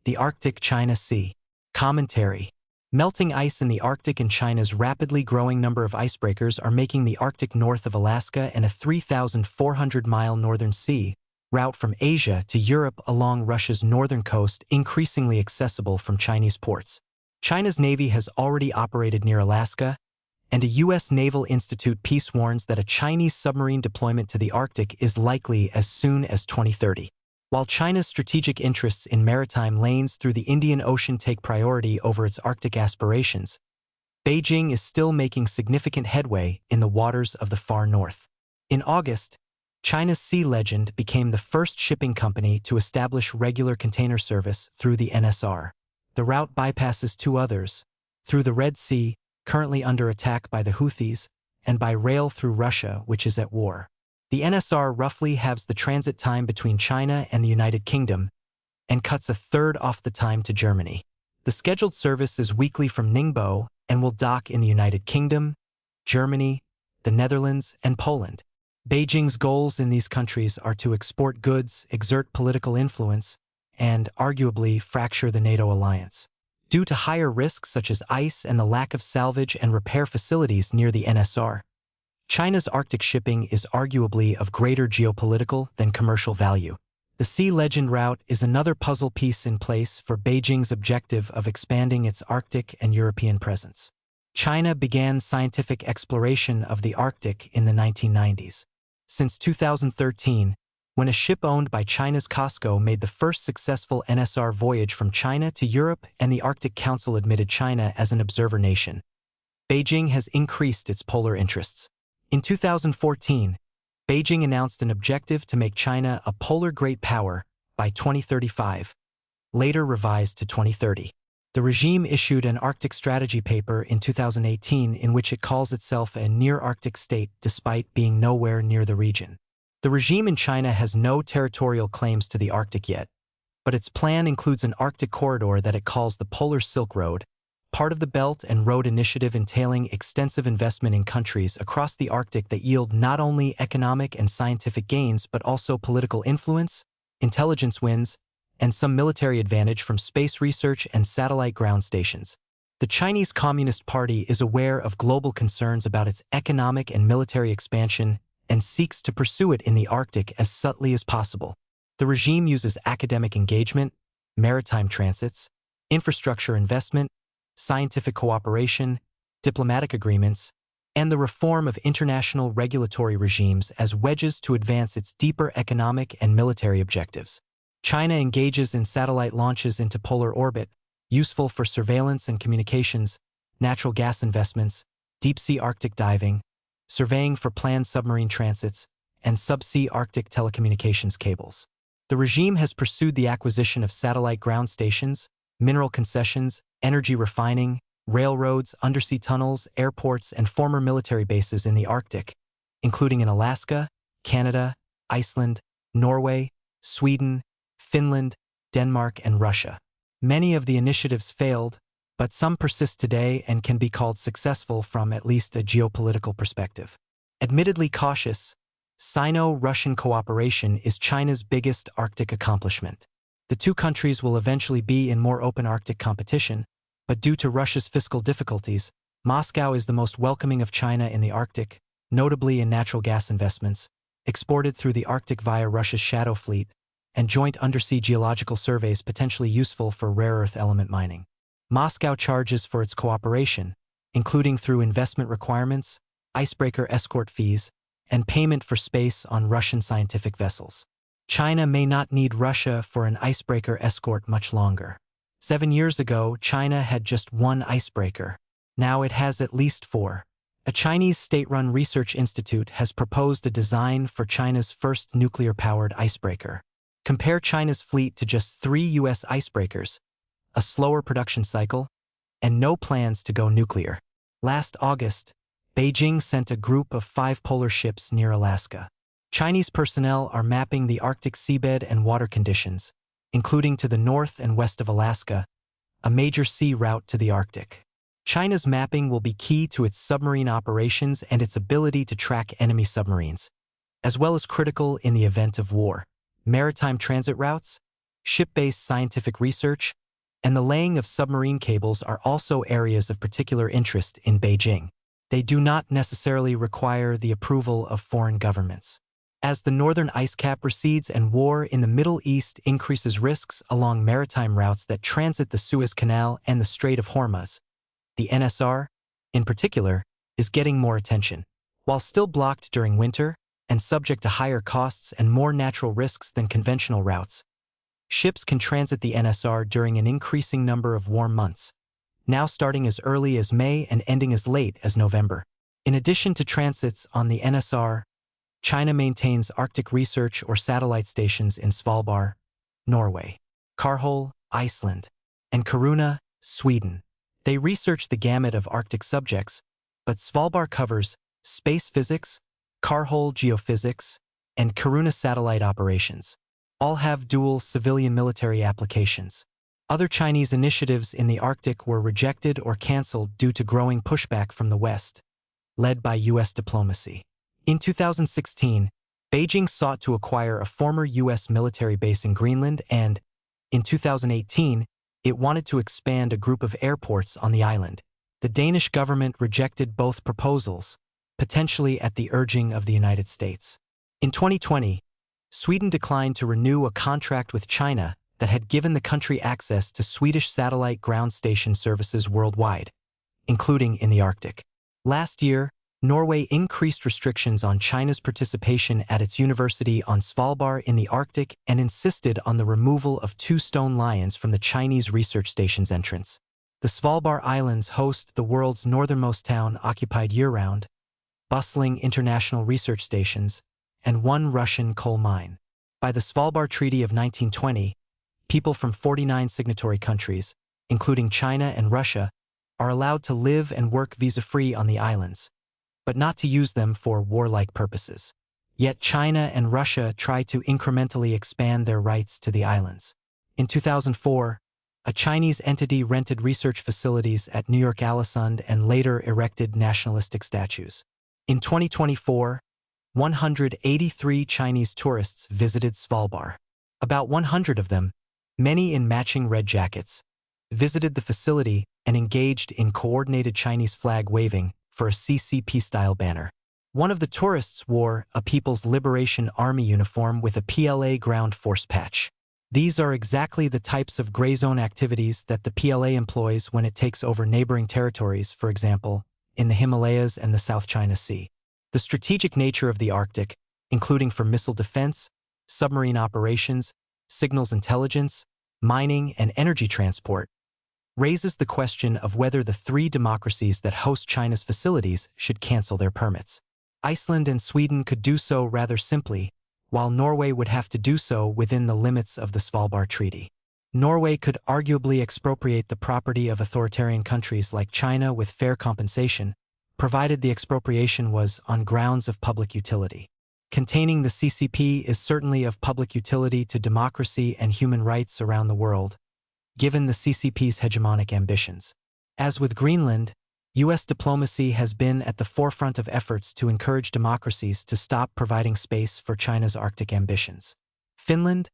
The Arctic China Sea. Commentary. Melting ice in the Arctic and China's rapidly growing number of icebreakers are making the Arctic north of Alaska and a 3,400-mile northern sea route from Asia to Europe along Russia's northern coast increasingly accessible from Chinese ports. China's Navy has already operated near Alaska, and a U.S. Naval Institute piece warns that a Chinese submarine deployment to the Arctic is likely as soon as 2030. While China's strategic interests in maritime lanes through the Indian Ocean take priority over its Arctic aspirations, Beijing is still making significant headway in the waters of the far north. In August, China's Sea Legend became the first shipping company to establish regular container service through the NSR. The route bypasses two others, through the Red Sea, currently under attack by the Houthis, and by rail through Russia, which is at war. The NSR roughly halves the transit time between China and the United Kingdom and cuts a third off the time to Germany. The scheduled service is weekly from Ningbo and will dock in the United Kingdom, Germany, the Netherlands, and Poland. Beijing's goals in these countries are to export goods, exert political influence, and, arguably, fracture the NATO alliance. Due to higher risks such as ice and the lack of salvage and repair facilities near the NSR, China's Arctic shipping is arguably of greater geopolitical than commercial value. The Sea Legend route is another puzzle piece in place for Beijing's objective of expanding its Arctic and European presence. China began scientific exploration of the Arctic in the 1990s. Since 2013, when a ship owned by China's COSCO made the first successful NSR voyage from China to Europe and the Arctic Council admitted China as an observer nation, Beijing has increased its polar interests. In 2014, Beijing announced an objective to make China a polar great power by 2035, later revised to 2030. The regime issued an Arctic strategy paper in 2018 in which it calls itself a near-Arctic state despite being nowhere near the region. The regime in China has no territorial claims to the Arctic yet, but its plan includes an Arctic corridor that it calls the Polar Silk Road, part of the Belt and Road Initiative entailing extensive investment in countries across the Arctic that yield not only economic and scientific gains but also political influence, intelligence wins, and some military advantage from space research and satellite ground stations. The Chinese Communist Party is aware of global concerns about its economic and military expansion and seeks to pursue it in the Arctic as subtly as possible. The regime uses academic engagement, maritime transits, infrastructure investment, scientific cooperation, diplomatic agreements, and the reform of international regulatory regimes as wedges to advance its deeper economic and military objectives. China engages in satellite launches into polar orbit, useful for surveillance and communications, natural gas investments, deep-sea Arctic diving, surveying for planned submarine transits, and subsea Arctic telecommunications cables. The regime has pursued the acquisition of satellite ground stations, mineral concessions, energy refining, railroads, undersea tunnels, airports, and former military bases in the Arctic, including in Alaska, Canada, Iceland, Norway, Sweden, Finland, Denmark, and Russia. Many of the initiatives failed, but some persist today and can be called successful from at least a geopolitical perspective. Admittedly cautious, Sino-Russian cooperation is China's biggest Arctic accomplishment. The two countries will eventually be in more open Arctic competition, but due to Russia's fiscal difficulties, Moscow is the most welcoming of China in the Arctic, notably in natural gas investments, exported through the Arctic via Russia's Shadow Fleet, and joint undersea geological surveys potentially useful for rare earth element mining. Moscow charges for its cooperation, including through investment requirements, icebreaker escort fees, and payment for space on Russian scientific vessels. China may not need Russia for an icebreaker escort much longer. 7 years ago, China had just one icebreaker. Now it has at least 4. A Chinese state-run research institute has proposed a design for China's first nuclear-powered icebreaker. Compare China's fleet to just 3 U.S. icebreakers, a slower production cycle, and no plans to go nuclear. Last August, Beijing sent a group of 5 polar ships near Alaska. Chinese personnel are mapping the Arctic seabed and water conditions, including to the north and west of Alaska, a major sea route to the Arctic. China's mapping will be key to its submarine operations and its ability to track enemy submarines, as well as critical in the event of war. Maritime transit routes? ship-based scientific research, and the laying of submarine cables are also areas of particular interest in Beijing. They do not necessarily require the approval of foreign governments. As the northern ice cap recedes and war in the Middle East increases risks along maritime routes that transit the Suez Canal and the Strait of Hormuz, the NSR, in particular, is getting more attention. While still blocked during winter and subject to higher costs and more natural risks than conventional routes, ships can transit the NSR during an increasing number of warm months, now starting as early as May and ending as late as November. In addition to transits on the NSR, China maintains Arctic research or satellite stations in Svalbard, Norway, Karholl, Iceland, and Kiruna, Sweden. They research the gamut of Arctic subjects, but Svalbard covers space physics, Karholl geophysics, and Kiruna satellite operations. All have dual civilian-military applications. Other Chinese initiatives in the Arctic were rejected or cancelled due to growing pushback from the West, led by U.S. diplomacy. In 2016, Beijing sought to acquire a former U.S. military base in Greenland and, in 2018, it wanted to expand a group of airports on the island. The Danish government rejected both proposals, potentially at the urging of the United States. In 2020, Sweden declined to renew a contract with China that had given the country access to Swedish satellite ground station services worldwide, including in the Arctic. Last year, Norway increased restrictions on China's participation at its university on Svalbard in the Arctic and insisted on the removal of 2 stone lions from the Chinese research station's entrance. The Svalbard Islands host the world's northernmost town occupied year-round, bustling international research stations, and 1 Russian coal mine. By the Svalbard Treaty of 1920, people from 49 signatory countries, including China and Russia, are allowed to live and work visa-free on the islands, but not to use them for warlike purposes. Yet China and Russia try to incrementally expand their rights to the islands. In 2004, a Chinese entity rented research facilities at New York Alesund and later erected nationalistic statues. In 2024, 183 Chinese tourists visited Svalbard. About 100 of them, many in matching red jackets, visited the facility and engaged in coordinated Chinese flag waving for a CCP-style banner. One of the tourists wore a People's Liberation Army uniform with a PLA ground force patch. These are exactly the types of gray zone activities that the PLA employs when it takes over neighboring territories, for example, in the Himalayas and the South China Sea. The strategic nature of the Arctic, including for missile defense, submarine operations, signals intelligence, mining, and energy transport, raises the question of whether the 3 democracies that host China's facilities should cancel their permits. Iceland and Sweden could do so rather simply, while Norway would have to do so within the limits of the Svalbard Treaty. Norway could arguably expropriate the property of authoritarian countries like China with fair compensation, provided the expropriation was on grounds of public utility. Containing the CCP is certainly of public utility to democracy and human rights around the world, given the CCP's hegemonic ambitions. As with Greenland, U.S. diplomacy has been at the forefront of efforts to encourage democracies to stop providing space for China's Arctic ambitions. Finland,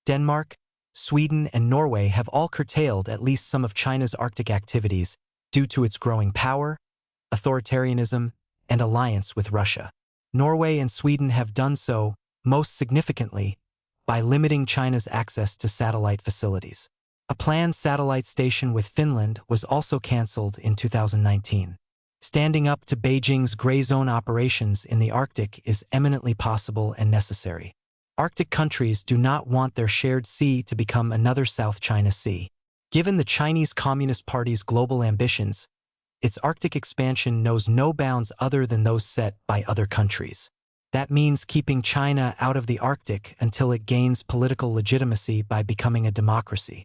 Denmark, Sweden, and Norway have all curtailed at least some of China's Arctic activities due to its growing power, authoritarianism, and alliance with Russia. Norway and Sweden have done so, most significantly, by limiting China's access to satellite facilities. A planned satellite station with Finland was also cancelled in 2019. Standing up to Beijing's gray zone operations in the Arctic is eminently possible and necessary. Arctic countries do not want their shared sea to become another South China Sea. Given the Chinese Communist Party's global ambitions, its Arctic expansion knows no bounds other than those set by other countries. That means keeping China out of the Arctic until it gains political legitimacy by becoming a democracy.